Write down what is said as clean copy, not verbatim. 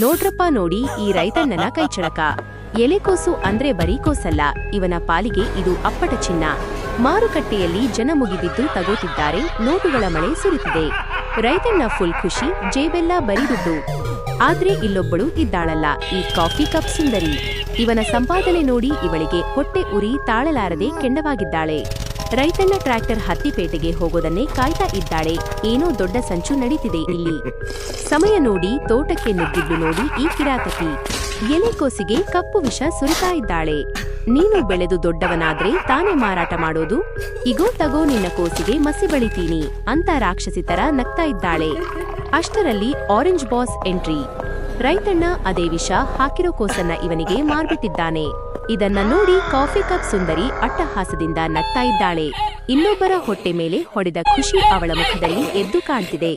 ನೋಡ್ರಪ್ಪ ನೋಡಿ ಈ ರೈತಣ್ಣನ ಕೈಚಳಕ. ಎಲೆಕೋಸು ಅಂದ್ರೆ ಬರೀ ಕೋಸಲ್ಲ, ಇವನ ಪಾಲಿಗೆ ಇದು ಅಪ್ಪಟ ಚಿನ್ನ. ಮಾರುಕಟ್ಟೆಯಲ್ಲಿ ಜನ ಮುಗಿಬಿದ್ದು ತಗೋತಿದ್ದಾರೆ, ನೋಟುಗಳ ಮಳೆ ಸುರಿತಿದೆ. ರೈತಣ್ಣ ಫುಲ್ ಖುಷಿ, ಜೇಬೆಲ್ಲ ಬರೀ ದುಡ್ಡು. ಆದ್ರೆ ಇಲ್ಲೊಬ್ಬಳು ಇದ್ದಾಳಲ್ಲ, ಈ ಕಾಫಿ ಕಪ್ ಸುಂದರಿ. ಇವನ ಸಂಪಾದನೆ ನೋಡಿ ಇವಳಿಗೆ ಹೊಟ್ಟೆ ಉರಿ ತಾಳಲಾರದೆ ಕೆಂಡವಾಗಿದ್ದಾಳೆ. ರೈತಣ್ಣ ಟ್ರ್ಯಾಕ್ಟರ್ ಹತ್ತಿಪೇಟೆಗೆ ಹೋಗೋದನ್ನೇ ಕಾಯ್ತಾ ಇದ್ದಾಳೆ. ಏನೋ ದೊಡ್ಡ ಸಂಚು ನಡೀತಿದೆ ಇಲ್ಲಿ. ಸಮಯ ನೋಡಿ ತೋಟಕ್ಕೆ ನುಗ್ಗಿದ್ದು ನೋಡಿ ಈ ಕಿರಾತಕಿ ಎಲೆಕೋಸಿಗೆ ಕಪ್ಪು ವಿಷ ಸುರಿತಾ ಇದ್ದಾಳೆ. ನೀನು ಬೆಳೆದು ದೊಡ್ಡವನಾದ್ರೆ ತಾನೇ ಮಾರಾಟ ಮಾಡೋದು? ಇಗೋ ತಗೋ ನಿನ್ನ ಕೋಸಿಗೆ ಮಸಿ ಬಳಿತೀನಿ ಅಂತ ರಾಕ್ಷಸಿ ತರ ನಗ್ತಾ ಇದ್ದಾಳೆ. ಅಷ್ಟರಲ್ಲಿ ಆರೆಂಜ್ ಬಾಸ್ ಎಂಟ್ರಿ. ರೈತಣ್ಣ ಅದೇ ವಿಷ ಹಾಕಿರೋ ಕೋಸನ್ನ ಇವನಿಗೆ ಮಾರ್ಬಿಟ್ಟಿದ್ದಾನೆ. ಇದನ್ನ ನೋಡಿ ಕಾಫಿ ಕಪ್ ಸುಂದರಿ ಅಟ್ಟಹಾಸದಿಂದ ನಗ್ತಾ ಇದ್ದಾಳೆ. ಇನ್ನೊಬ್ಬರ ಹೊಟ್ಟೆ ಮೇಲೆ ಹೊಡೆದ ಖುಷಿ ಅವಳ ಮುಖದಲ್ಲಿ ಎದ್ದು ಕಾಣ್ತಿದೆ.